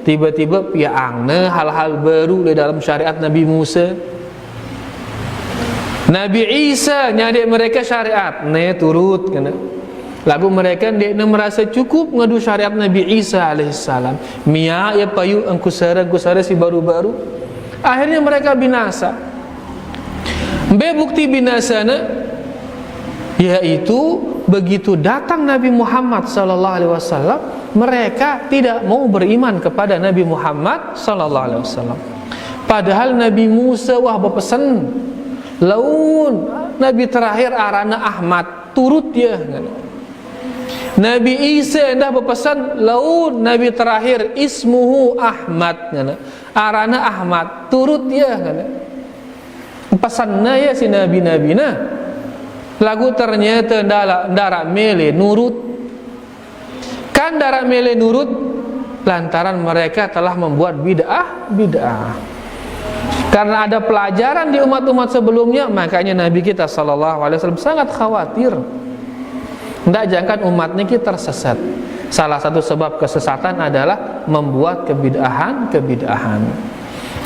S1: tiba-tiba piang hal-hal baru di dalam syariat Nabi Musa. Nabi Isa nyadi mereka syariat turut, lagu mereka dia merasa cukup ngadu syariat Nabi Isa alaihissalam. Mia ya payu angkusara si baru-baru. Akhirnya mereka binasa. Bukti binasana yaitu begitu datang Nabi Muhammad sallallahu alaihi wasallam, mereka tidak mau beriman kepada Nabi Muhammad sallallahu alaihi wasallam. Padahal Nabi Musa berpesan, laun Nabi terakhir arana Ahmad, turut ya. Nabi Isa dah berpesan, laun Nabi terakhir ismuhu Ahmad, arana Ahmad, turut ya. Pesannya ya si nabi-nabi lagu ternyata darak mele nurut. Kan darak mele nurut lantaran mereka telah membuat bid'ah. Karena ada pelajaran di umat-umat sebelumnya, makanya Nabi kita sallallahu alaihi wasallam sangat khawatir. Tidak jangan umat ini tersesat. Salah satu sebab kesesatan adalah membuat kebid'ahan.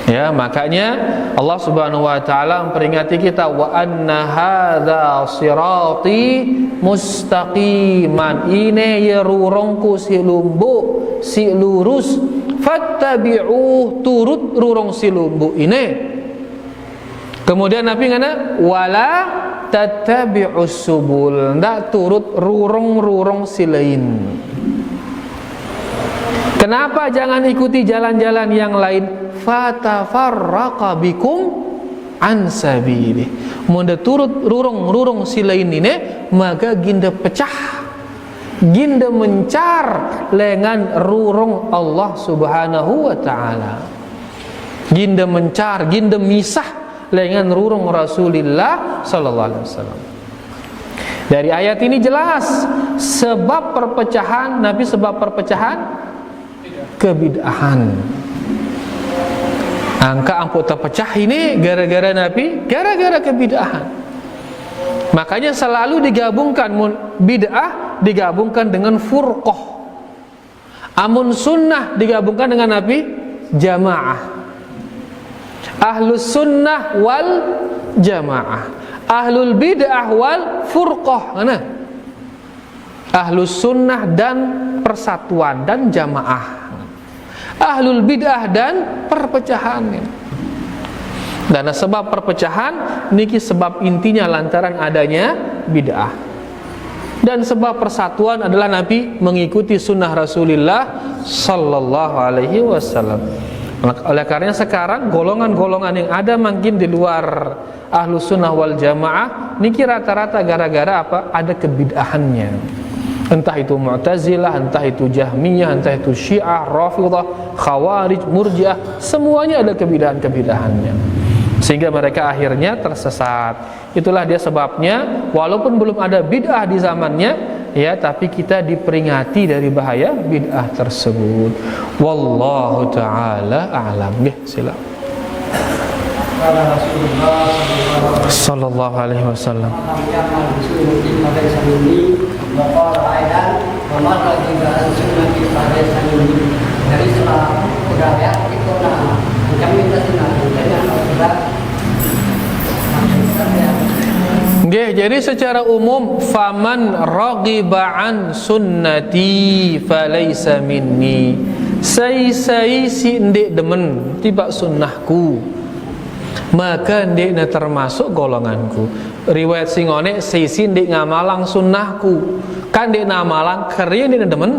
S1: Ya, makanya Allah Subhanahu wa taala memperingati kita, wa anna hadza sirati mustaqiman, ini ya rurongku si lurus, fattabi'uh, turut rurong si lumbu ini. Kemudian Nabi ngana wala tattabi'us subul, ndak turut rurong si lain. Kenapa jangan ikuti jalan-jalan yang lain? Fatafarraqa bikum an sabili. Mun turut rurong si lain ini, maka ginda pecah, ginda mencar lengan rurong Allah Subhanahu wa taala. Ginda mencar, ginda misah lengan rurong Rasulullah sallallahu alaihi wasallam. Dari ayat ini jelas sebab perpecahan Nabi, sebab perpecahan kebid'ahan. Angka ampun terpecah ini gara-gara Nabi, gara-gara kebid'ahan. Makanya selalu digabungkan bid'ah digabungkan dengan furqah. Amun sunnah digabungkan dengan Nabi jamaah. Ahlus sunnah wal jamaah. Ahlul bid'ah wal furqah. Mana? Ahlus sunnah dan persatuan dan jamaah. Ahlul bid'ah dan perpecahan. Dan sebab perpecahan niki sebab intinya lantaran adanya bid'ah. Dan sebab persatuan adalah Nabi mengikuti sunnah Rasulullah sallallahu alaihi wasallam. Oleh karena sekarang golongan-golongan yang ada makin di luar Ahlus sunnah wal jamaah niki rata-rata gara-gara apa? Ada kebid'ahannya. Entah itu Mu'tazilah, entah itu Jahmiyah, entah itu Syiah, Rafidhah, Khawarij, Murji'ah, semuanya ada kebidahan-kebidahannya, sehingga mereka akhirnya tersesat. Itulah dia sebabnya walaupun belum ada bid'ah di zamannya, ya, tapi kita diperingati dari bahaya bid'ah tersebut. Wallahu taala a'lam. Silakan. Sallallahu alaihi wasallam.
S2: Dari setelah udah ya itu jamin
S1: jadi secara umum faman raghiba an sunnati falaysa minni, sai si ndek demen tiba sunnahku maka ndek na termasuk golonganku. Riwayat singone sai si ndek ngamalang sunnahku, kan ndek namalang karya ndek na demen,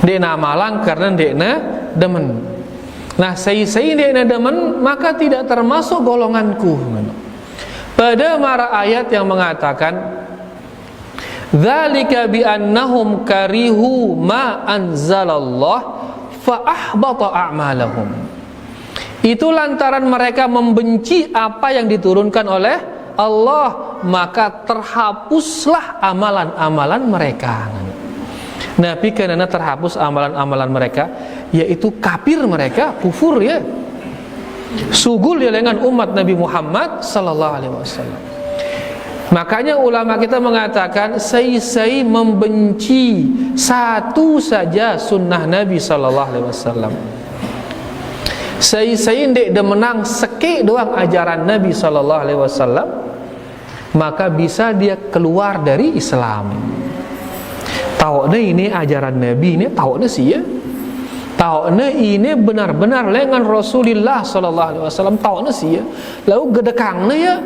S1: ndek namalang karena ndek na demen. Nah sai ndek na demen maka tidak termasuk golonganku. Pada mara ayat yang mengatakan dzalika bi annahum karihu ma anzalallah fa ahbata a'malahum. Itu lantaran mereka membenci apa yang diturunkan oleh Allah, maka terhapuslah amalan-amalan mereka. Nabi karena terhapus amalan-amalan mereka, yaitu kafir mereka, kufur ya. Sugul ya dengan umat Nabi Muhammad sallallahu alaihi wasallam. Makanya ulama kita mengatakan sai membenci satu saja sunnah Nabi sallallahu alaihi wasallam. Sai ndek demenang seke doang ajaran Nabi sallallahu alaihi wasallam, maka bisa dia keluar dari Islam. Tahu ini ajaran Nabi ini, tahu sih ya. Tahu ini benar-benar lengan Rasulullah sallallahu alaihi wasallam, tahu sih ya. Lalu gedekang ya,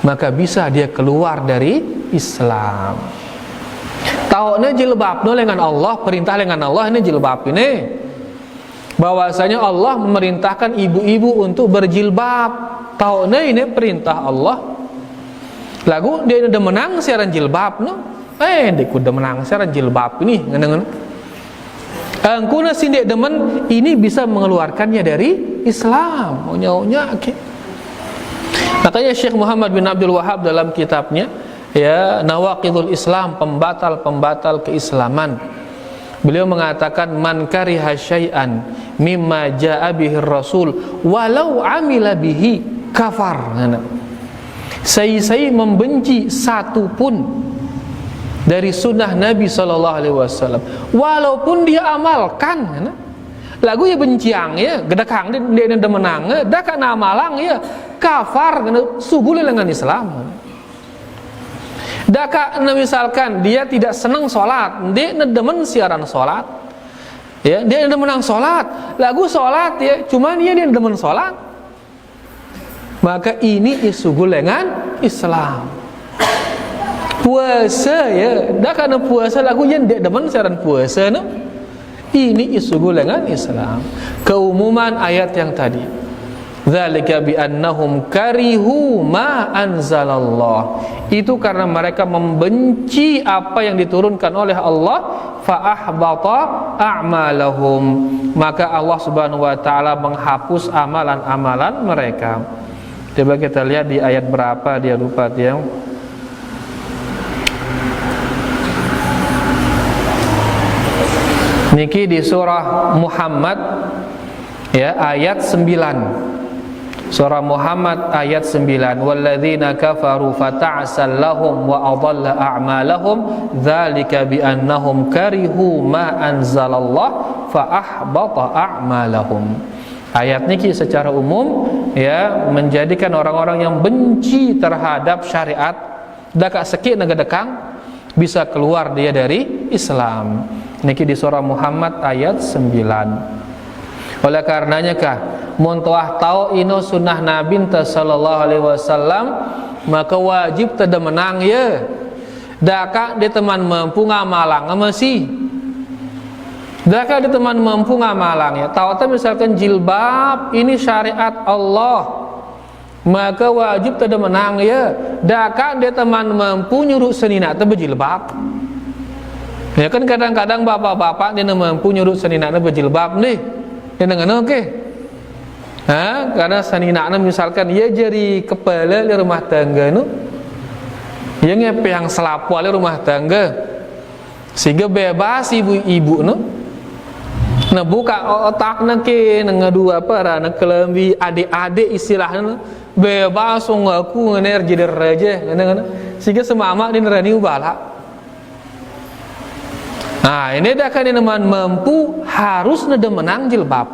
S1: maka bisa dia keluar dari Islam. Tahu jilbab lengan Allah, perintah lengan Allah ini jilbab ini. Bahwasanya Allah memerintahkan ibu-ibu untuk berjilbab. Tahu ini perintah Allah. Lagu dia udah menang siaran jilbab no. Dia udah menang siaran jilbab ini ngenengen. Angkuna sindek demen ini bisa mengeluarkannya dari Islam. Maunya okay. Makanya Syekh Muhammad bin Abdul Wahhab dalam kitabnya ya Nawaqidul Islam, pembatal-pembatal keislaman, beliau mengatakan man kariha syai'an mimma jaa bihi Rasul walau amila bihi kafar. Saya membenci satu pun dari sunnah Nabi sallallahu alaihi wasallam walaupun dia amalkan. Lagu ya benciang ya, gedakang dia menang, dah kana amalang ya kafar sugul dengan Islam. Dah misalkan dia tidak senang sholat, dia demen siaran sholat, ya dia demen sholat, lagu sholat ya, cuma dia demen sholat, maka ini isugul dengan Islam. Puasa ya, dah karena puasa lagu yang dia demen siaran puasa no, ini isugul dengan Islam. Keumuman ayat yang tadi, dzalika bi annahum karihu ma anzalallah, itu karena mereka membenci apa yang diturunkan oleh Allah, fa ahbata a'malahum, maka Allah Subhanahu wa taala menghapus amalan-amalan mereka. Coba kita lihat di ayat berapa, dia lupa dia. Niki di surah Muhammad ya ayat 9. Surah Muhammad ayat 9. Walladzina kafaru fata'sal lahum wa adalla a'malahum dzalika bi annahum karihu ma anzalallah fa ahbata a'malahum. Ayat niki secara umum ya menjadikan orang-orang yang benci terhadap syariat dak sekit negedekang bisa keluar dia dari Islam. Niki di surah Muhammad ayat 9. Oleh karenanya kah mun toah tau ino sunnah Nabi sallallahu alaihi wasallam maka wajib teu menang ya. Daka di teman mampu ngamalang mesi. Daka di teman mampu ngamalang ya. Tahu misalkan jilbab ini syariat Allah. maka wajib tada menang ya. Dakan dia teman mampu nyuruh senina teh berjilbab. Ya kan kadang-kadang bapak-bapak dia mampu nyuruh senina teh berjilbab nih. Dia dengar oke. Karena senina misalkan ya jadi kepala di rumah tangga nu. Ya ngepe yang selapu di rumah tangga. Sehingga bebas ibu-ibu nu. Nah buka otaknya ke ngadu apa nak kelembi adik-adik istilahnya bebas ngaku energi deraja sehingga semama di nerani ubala. Nah ini dah kan teman mampu harus nada menang jilbab.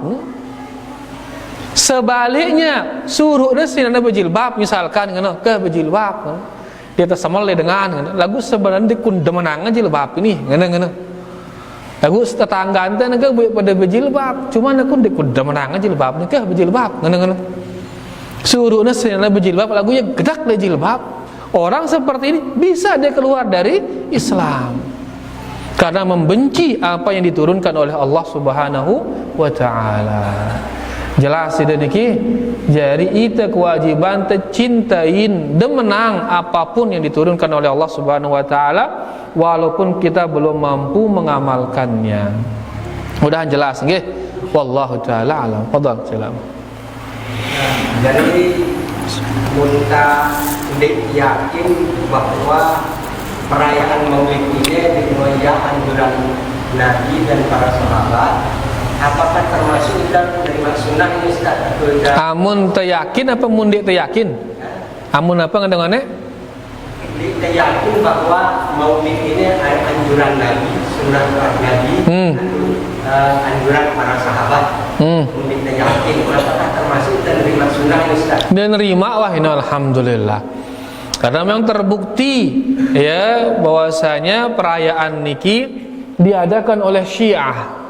S1: Sebaliknya suruh dah sini nada berjilbab misalkan ke berjilbab dia tersamal dengan lagu sebenarnya dikun demenang jilbab ini lagu tetangga ente nak pada berjilbab, cuma nak aku dah menang jilbab nak berjilbab, suruh nasi nak berjilbab, lagu ya gedak le jilbab. Orang seperti ini bisa dia keluar dari Islam karena membenci apa yang diturunkan oleh Allah Subhanahu wa Ta'ala. Jelas itu niki. Jadi itu kewajiban cintain demenang apapun yang diturunkan oleh Allah Subhanahu wa Ta'ala, walaupun kita belum mampu mengamalkannya. Mudah-mudahan jelas nggih. Wallahu taala alam. Fadhal salam.
S2: Jadi muntah yakin bahwa perayaan Maulid ini dimulai anjuran Nabi dan para sahabat. Apakah termasuk dari sunnah ini Ustaz?
S1: Amun teryakin apa mundik teryakin? Amun apa ngadengane?
S2: Teryakin bahwa Maulid ini anjuran Nabi, sunnah Nabi, anjuran para sahabat. Mundik teryakin, apakah termasuk dari sunnah ini Ustaz?
S1: Dan nerima wah ini alhamdulillah. Karena memang terbukti ya bahwasanya perayaan niki diadakan oleh Syiah.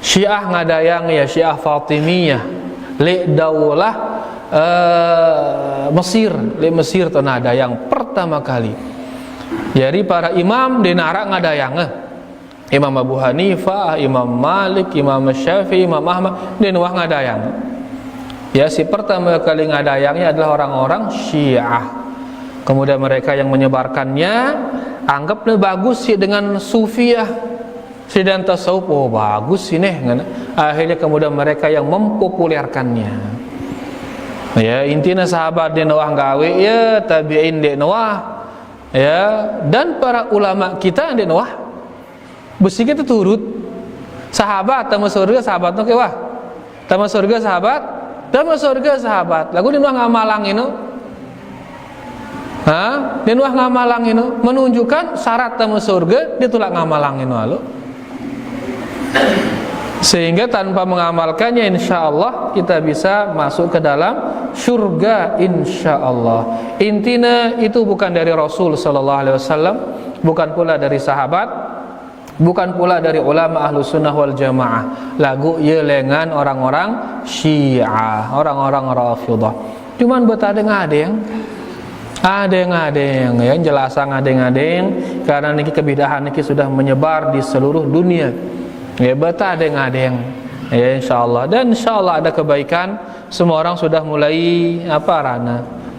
S1: Syiah ngadayang ya Syiah Fatimiyah li daulah Mesir, li Mesir tu ngadayang pertama kali. Jadi para imam di narak ngadayang Imam Abu Hanifah, Imam Malik, Imam Syafi'i, Imam Ahmad di nuah ngadayang. Ya si pertama kali ngadayangnya adalah orang-orang Syiah. Kemudian mereka yang menyebarkannya anggapnya bagus sih dengan Sufiyah. Sedang tasawuf, oh bagus ini. Akhirnya kemudian mereka yang mempopulerkannya. Ya intinya sahabat di Noah gawe ya, tabi'in di Noah ya, dan para ulama kita di Noah. Besi kita turut. Sahabat tamu surga sahabat tu ke wah. Tamu surga sahabat, tamu surga sahabat. Lagu di Noah ngamalang ini. Di Noah ngamalang ini menunjukkan syarat tamu surga dia tulak ngamalang ini lalu. Sehingga tanpa mengamalkannya insyaallah kita bisa masuk ke dalam surga insyaallah. Intinya itu bukan dari Rasul sallallahu alaihi wasallam, bukan pula dari sahabat, bukan pula dari ulama Ahlus Sunnah wal Jamaah. Lagu ye lengan orang-orang Syiah, orang-orang Rafidhah. Cuman betadeng-adeng adeng-adeng ya jelasan adeng-adeng karena niki kebidahan niki sudah menyebar di seluruh dunia. Ya betadeng-adeng ya insyaallah, dan insyaallah ada kebaikan. Semua orang sudah mulai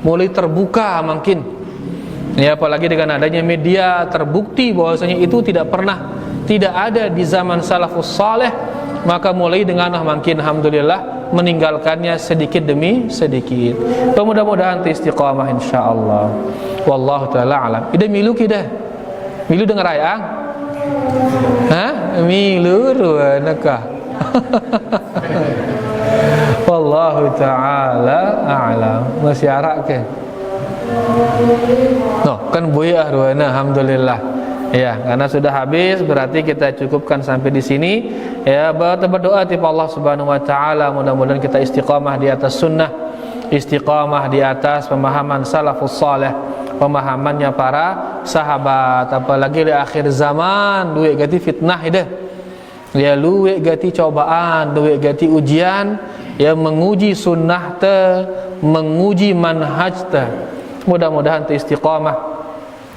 S1: mulai terbuka makin ya, apalagi dengan adanya media terbukti bahwasanya itu tidak ada di zaman salafus saleh, maka mulai dengan makin alhamdulillah meninggalkannya sedikit demi sedikit. Mudah-mudahan istiqamah insyaallah. Wallahu taala alam. Ida milu kita milu dengar ayang milu ruanaka. Wallahu taala a'lam. Masih arak ke? No, kan buya ruana alhamdulillah. Ya, karena sudah habis berarti kita cukupkan sampai di sini. Ya, berdoa kepada Allah Subhanahu wa taala mudah-mudahan kita istiqamah di atas sunnah, istiqamah di atas pemahaman salafus saleh, pemahamannya para sahabat. Apalagi di akhir zaman duit ganti fitnah ide. Ya luwe gati cobaan, duwe gati ujian, ya menguji sunnah te, menguji manhaj te. Mudah-mudahan te istiqamah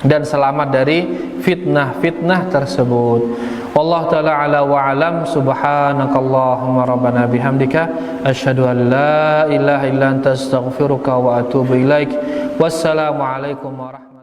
S1: dan selamat dari fitnah-fitnah tersebut. Wallahu ta'ala ala wa alam. Subhanakallahumma rabbana bihamdika asyhadu an la ilaha illa anta astaghfiruka wa atubu ilaik. Wassalamu alaikum warahmatullahi